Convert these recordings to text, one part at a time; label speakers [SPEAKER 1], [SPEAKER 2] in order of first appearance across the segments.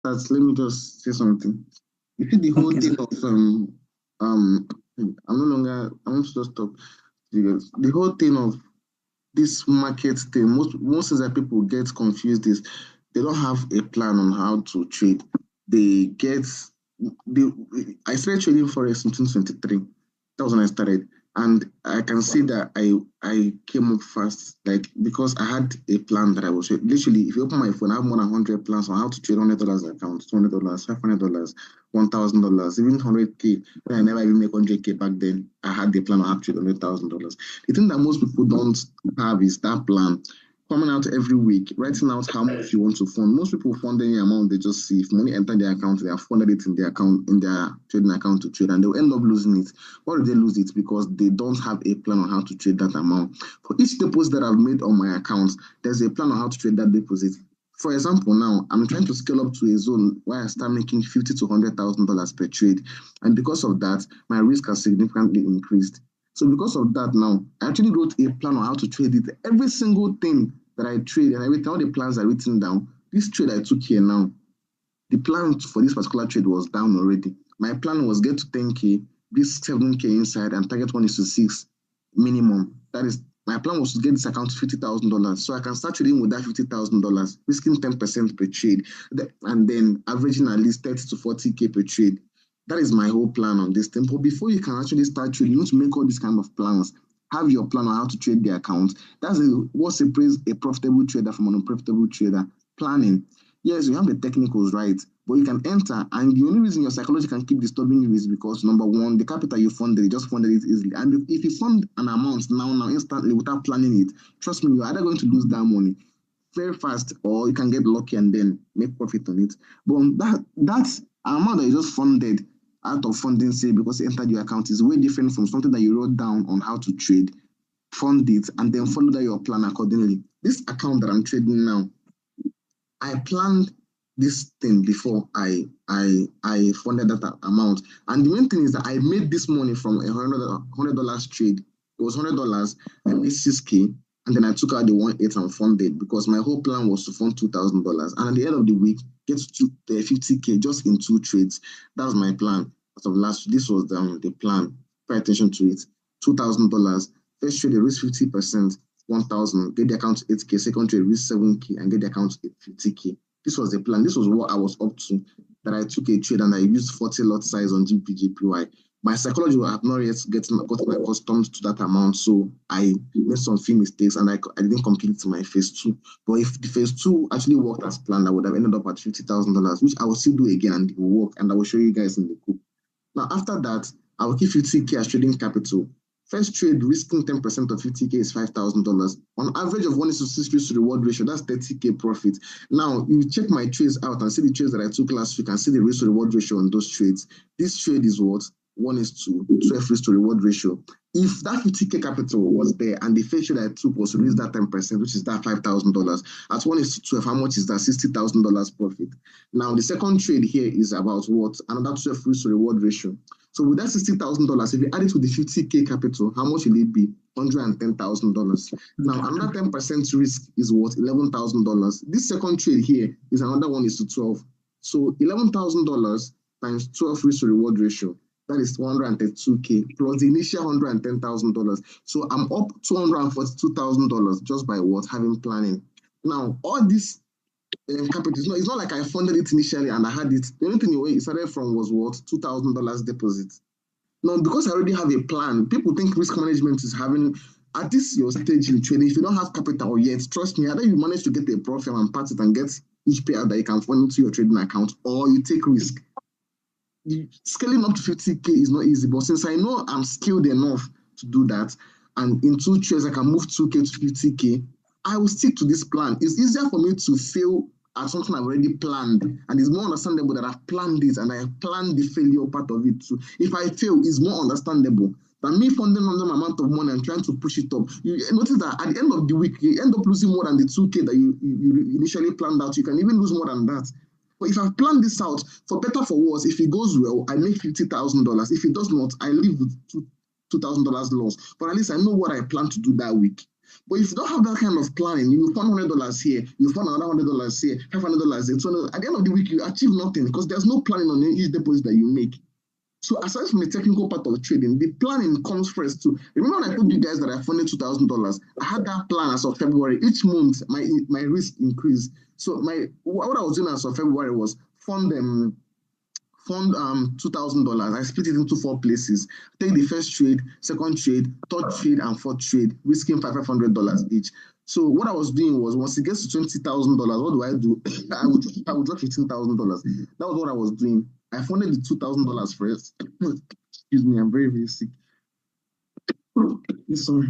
[SPEAKER 1] Let me just say something. You see the whole
[SPEAKER 2] Okay.
[SPEAKER 1] thing of I'm no longer I want to just stop because the whole thing of this market thing, most things that people get confused is they don't have a plan on how to trade. They get they I started trading forex in 2023. That was when I started. And I can see that I came up fast, like because I had a plan that I was literally. If you open my phone, I have more than 100 plans on how to trade $100 account, $200, $500, $1,000, even 100K. When I never even make 100K back then, I had the plan on how to trade $100,000. The thing that most people don't have is that plan coming out every week, writing out how much you want to fund. Most people fund any amount they just see. If money enter their account, they have funded it in their account, in their trading account to trade, and they'll end up losing it. Why do they lose it? Because they don't have a plan on how to trade that amount. For each deposit that I've made on my account, there's a plan on how to trade that deposit. For example, now I'm trying to scale up to a zone where I start making $50,000 to $100,000 per trade, and because of that, my risk has significantly increased. So because of that, now I actually wrote a plan on how to trade it. Every single thing that I trade and everything, all the plans are written down. This trade I took here now, the plan for this particular trade was down already. My plan was get to 10K, this 7K inside, and target one is to six minimum. That is, my plan was to get this account to $50,000. So I can start trading with that $50,000, risking 10% per trade, and then averaging at least 30 to 40K per trade. That is my whole plan on this thing. But before you can actually start trading, you need to make all these kind of plans. Have your plan on how to trade the account. What separates a profitable trader from an unprofitable trader. Planning. Yes, you have the technicals right, but you can enter, and the only reason your psychology can keep disturbing you is because number one, the capital you funded, you just funded it easily. And if you fund an amount now, instantly without planning it, trust me, you're either going to lose that money very fast, or you can get lucky and then make profit on it. But that amount that you just funded out of funding, say because it entered your account, is way different from something that you wrote down on how to trade, fund it, and then follow that your plan accordingly. This account that I'm trading now, I planned this thing before I funded that amount. And the main thing is that I made this money from $100 trade. It was $100. I made 6K, and then I took out the 1.8 and funded because my whole plan was to fund $2,000. And at the end of the week, get to the 50K just in two trades. That's my plan. As of last, this was the plan. Pay attention to it. $2,000. First trade, they risk 50%. 1,000, get the account to 8K, second trade reach 7K, and get the account to 50K. This was the plan. This was what I was up to. That I took a trade and I used 40 lot size on GPGPY. My psychology would have not yet gotten accustomed to that amount, so I made some few mistakes and I didn't complete my phase two. But if the phase two actually worked as planned, I would have ended up at $50,000, which I will still do again and it will work, and I will show you guys in the group. Now, after that, I will keep 50K as trading capital. First trade risking 10% of 50K is $5,000. On average of 1:6 risk to reward ratio, that's 30K profit. Now, you check my trades out and see the trades that I took last week and see the risk to reward ratio on those trades. This trade is what? 1:12 risk to reward ratio. If that 50K capital was there and the first trade I took was to raise that 10%, which is that $5,000, at 1:12, how much is that? $60,000 profit. Now, the second trade here is about what? Another 12 risk to reward ratio. So with that $60,000, if you add it to the 50K capital, how much will it be? $110,000. Now, another 10% risk is what? $11,000. This second trade here is another 1:12. So $11,000 times 12 risk to reward ratio. That is $132K plus the initial $110,000. So I'm up $242,000 just by what? Having planning. Now, all this capital, it's not like I funded it initially and I had it. The only thing it started from was what? $2,000 deposit. Now, because I already have a plan, people think risk management is having, at this your stage in trading, if you don't have capital yet, trust me, either you manage to get a profit and part it and get each payout that you can fund into your trading account, or you take risk. Scaling up to 50K is not easy, but since I know I'm skilled enough to do that, and in two trades I can move 2K to 50K, I will stick to this plan. It's easier for me to fail at something I've already planned, and it's more understandable that I've planned it and I have planned the failure part of it too. If I fail, it's more understandable than me funding random amount of money and trying to push it up. You notice that at the end of the week, you end up losing more than the 2K that you initially planned out. You can even lose more than that. But if I've planned this out, for better for worse, if it goes well, I make $50,000. If it does not, I leave with $2,000 loss. But at least I know what I plan to do that week. But if you don't have that kind of planning, you find $100 here, you find another $100 here, $500 there, $200. At the end of the week, you achieve nothing because there's no planning on each deposit that you make. So aside from the technical part of trading, the planning comes first too. Remember when I told you guys that I funded $2,000? I had that plan as of February. Each month, my risk increased. So what I was doing as of February was fund $2,000. I split it into 4 places. Take the first trade, second trade, third trade, and fourth trade, risking $500 each. So what I was doing was, once it gets to $20,000, what do I do? I would drop $15,000. That was what I was doing. I funded the $2,000 first. Excuse me, I'm very, very sick. Sorry.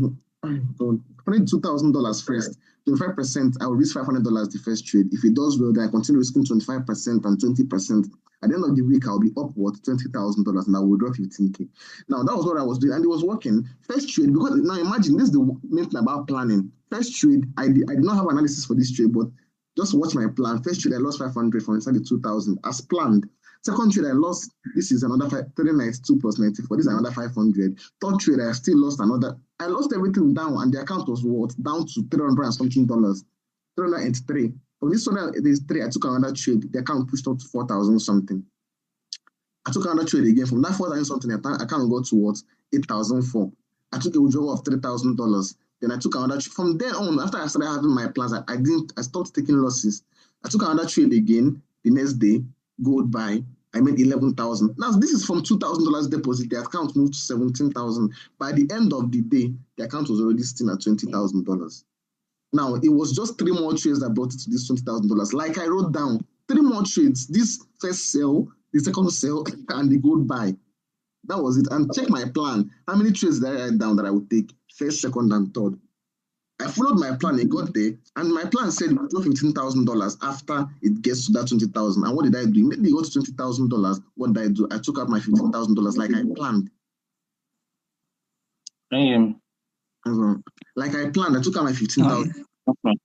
[SPEAKER 1] God. I funded $2,000 first. 25%, I will risk $500 the first trade. If it does well, then I continue risking 25% and 20%. At the end of the week, I'll be upward $20,000 and I will draw 15K. Now, that was what I was doing, and it was working. First trade, because now imagine this is the main thing about planning. First trade, I did not have analysis for this trade, but just watch my plan. First trade, I lost 500 from inside the 2,000 as planned. Second trade, I lost, this is another 392 plus 94, this is another 500. Third trade, I still lost another, I lost everything down, and the account was what? Down to $300 and something, 383. From this 3, I took another trade, the account pushed up to 4,000 something. I took another trade again. From that 4,000 something, the account got to what? 8,004. I took a withdrawal of $3,000. Then I took another trade. From then on, after I started having my plans, I stopped taking losses. I took another trade again the next day, gold buy. I made 11,000. Now, this is from $2,000 deposit. The account moved to 17,000. By the end of the day, the account was already still at $20,000. Now, it was just 3 more trades that brought it to this $20,000. Like I wrote down, 3 more trades. This first sell, the second sell, and the gold buy. That was it. And check my plan. How many trades did I write down that I would take? First, second, and third. I followed my plan. It got there. And my plan said draw $15,000 after it gets to that 20,000. And what did I do? Immediately got to $20,000. What did I do? I took out my $15,000 like I planned. Like I planned, I took out my 15,000. Okay.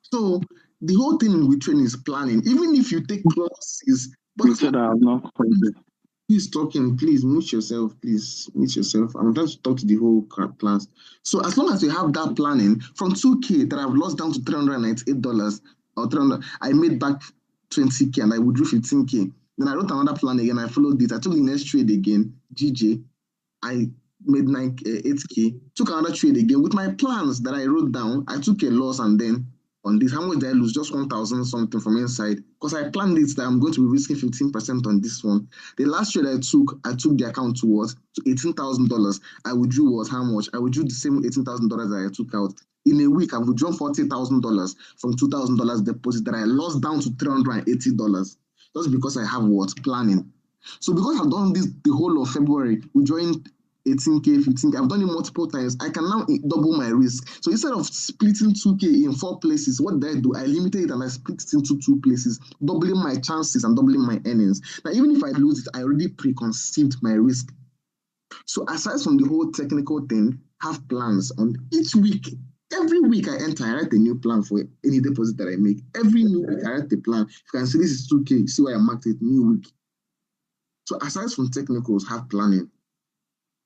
[SPEAKER 1] So the whole thing with trading is planning. Even if you take losses, but you said I'm not crazy. Please talking, please mute yourself, please mute yourself. I'm trying to talk to the whole plans. So as long as you have that planning, from 2K that I've lost down to $398 or 300, I made back 20K and I would do 15K. Then I wrote another plan again. I followed this. I took the next trade again, GJ. I made 8K, took another trade again with my plans that I wrote down. I took a loss, and then on this, how much did I lose? Just 1,000 something from inside, because I planned it that I'm going to be risking 15% on this one. The last trade I took the account towards to $18,000. I withdrew was how much? I withdrew the same $18,000 that I took out. In a week, I've withdrawn $40,000 from $2,000 deposit that I lost down to $380, just because I have what? Planning. So because I've done this the whole of February, withdrawing 18K, 15K, I've done it multiple times. I can now double my risk. So instead of splitting 2K in 4 places, what did I do? I limited it and I split it into 2 places, doubling my chances and doubling my earnings. Now, even if I lose it, I already preconceived my risk. So aside from the whole technical thing, have plans on each week. Every week I enter, I write a new plan for any deposit that I make. Every new week I write a plan. You can see this is 2K, see why I marked it, new week. So aside from technicals, have planning.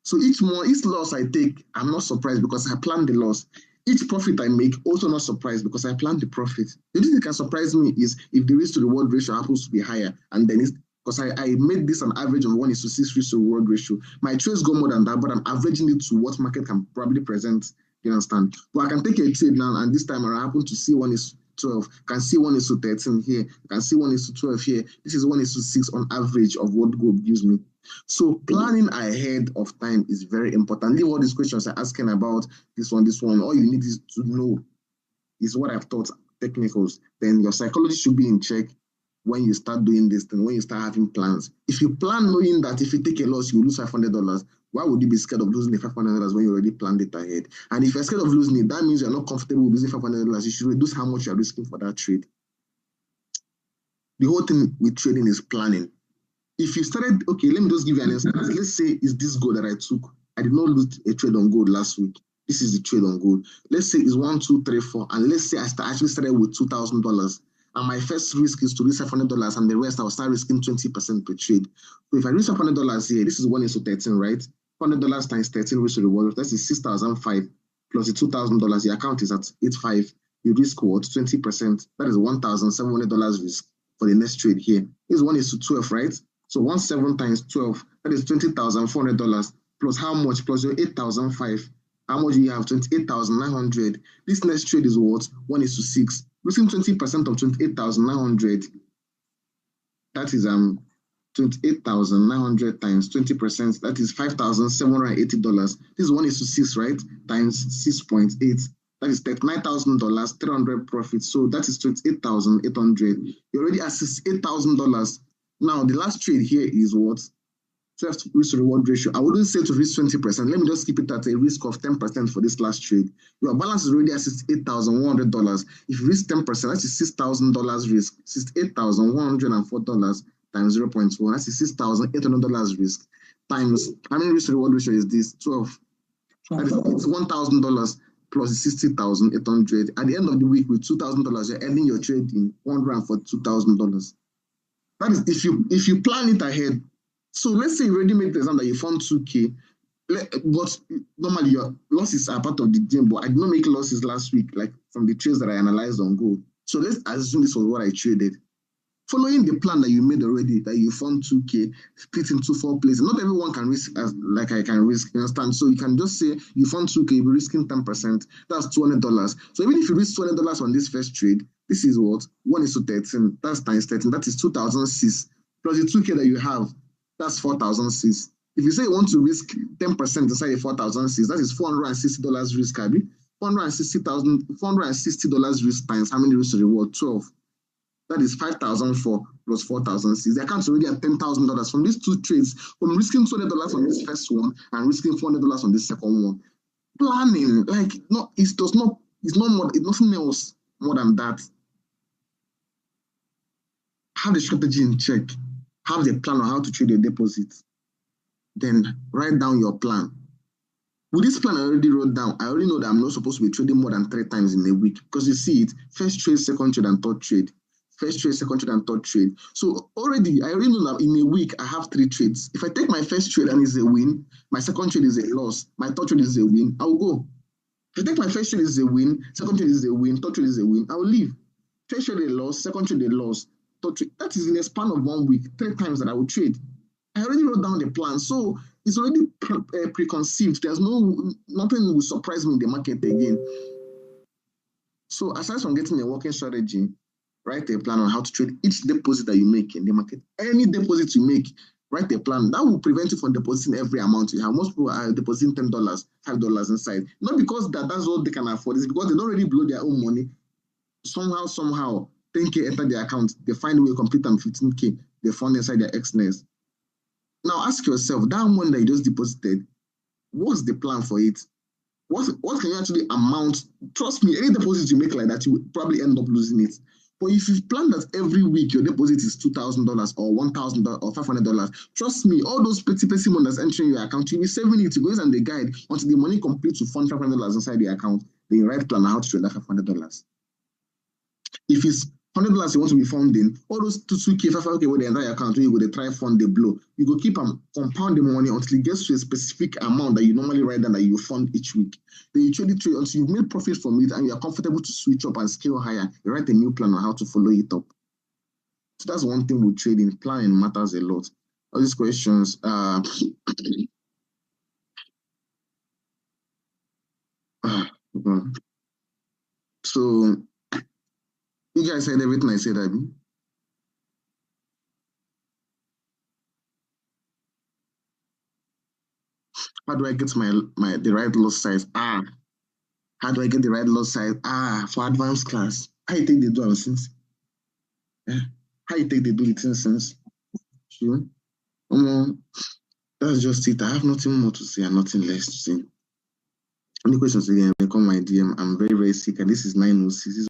[SPEAKER 1] So each loss I take, I'm not surprised because I planned the loss. Each profit I make, also not surprised because I planned the profit. The only thing that can surprise me is if the risk to reward ratio happens to be higher, and then it's because I made this an average of 1:6 risk to reward ratio. My trades go more than that, but I'm averaging it to what market can probably present. You understand? But I can take a trade now, and this time I happen to see 1:12, can see 1:13 here, can see 1:12 here. This is 1:6 on average of what gold gives me. So planning ahead of time is very important. Leave all these questions are asking about this one. All you need is to know is what I've taught, technicals. Then your psychology should be in check when you start doing this thing, when you start having plans. If you plan knowing that if you take a loss, you lose $500, why would you be scared of losing the $500 when you already planned it ahead? And if you're scared of losing it, that means you're not comfortable with losing $500. You should reduce how much you're risking for that trade. The whole thing with trading is planning. If you started, okay, let me just give you an instance. Let's say it's this gold that I took. I did not lose a trade on gold last week. This is the trade on gold. Let's say it's 1, 2, 3, 4. And let's say I actually started with $2,000. And my first risk is to risk $500, and the rest I will start risking 20% per trade. So if I risk $500 here, this is 1:13, right? $100 times 13 risk to reward, that is 6,005 plus the $2,000, your account is at 85. You risk what? 20%. That is $1,700 risk for the next trade here. This one is to 12, right? So 17 times 12, that is $20,400 plus how much? Plus your 8,005. How much do you have? 28,900. This next trade is what? 1:6. Risking 20% of 28,900. That is 28,900 times 20%. That is $5,780. This is 1:6, right? Times 6.8. That is $39,000, 300 profit. So that is 28,800. You already have $8,000. Now the last trade here is what? 12 risk to reward ratio. I wouldn't say to risk 20%. Let me just keep it at a risk of 10% for this last trade. Your balance is already at $68,100. If you risk 10%, that's $6,000 risk. $68,104 times 0.1. That's $6,800 risk. Times how many risk to reward ratio is this? 12. That is $1,000 plus $60,800. At the end of the week, with $2,000, you're ending your trade in $142,000. That is if you plan it ahead. So let's say you already made the exam that you found 2K, but normally your losses are part of the game, but I did not make losses last week, like from the trades that I analyzed on gold. So let's assume this was what I traded. Following the plan that you made already, that you found 2K, split into 4 places. Not everyone can risk as like I can risk, you understand? So you can just say you found 2K, you'll be risking 10%, that's $200. So even if you risk $200 on this first trade, this is what? 1:13, that's times 13, that is 2,006. Plus the 2K that you have, that's 4,006. If you say you want to risk 10% inside the 4,006, that is $460 risk, Abby. $460 risk times how many risks to reward? 12. That is 5,004 plus 4,006. The account's already at $10,000 from these two trades, from risking $200 on this first one and risking $400 on this second one. Planning, like, no, it's not more, it's nothing else more than that. Have the strategy in check. Have the plan on how to trade your deposits. Then write down your plan. With this plan I already wrote down, I already know that I'm not supposed to be trading more than 3 times in a week because you see it, first trade, second trade, and third trade. First trade, second trade, and third trade. So I already know that in a week I have 3 trades. If I take my first trade and it's a win, my second trade is a loss, my third trade is a win, I'll go. If I take my first trade is a win, second trade is a win, third trade is a win, I'll leave. First trade a loss, second trade a loss. That is in a span of 1 week, 3 times that I will trade. I already wrote down the plan, so it's already preconceived. There's nothing will surprise me in the market again. So aside from getting a working strategy, write a plan on how to trade each deposit that you make in the market. Any deposit you make, write a plan. That will prevent you from depositing every amount you have. Most people are depositing $10, $5 inside. Not because that's what they can afford, it's because they don't really blow their own money. Somehow, 10K enter their account, they find a way to complete them 15K, they fund inside their Xness. Now ask yourself, that money that you just deposited, what's the plan for it? What can you actually amount? Trust me, any deposit you make like that, you will probably end up losing it. But if you plan that every week your deposit is $2,000 or $1,000 or $500, trust me, all those petty money that's entering your account, you'll be saving it. You go and the guide until the money completes to fund $500 inside the account. Then you write plan on how to trade that $500. If it's $100 you want to be funding, all those 2K, 5K with the entire account, you go to try fund the blow. You go keep compounding money until it gets to a specific amount that you normally write down that you fund each week. Then you trade it until you've made profit from it and you are comfortable to switch up and scale higher. You write a new plan on how to follow it up. So that's one thing with trading. Planning matters a lot. All these questions. So you guys said everything I said, Abby. How do I get the right lot size? How do I get the right lot size? For advanced class. How you take the do since? How you take the do it since? Sure. That's just it. I have nothing more to say and nothing less to say. Any questions again? Come my DM. I'm very, very sick, and this is 906.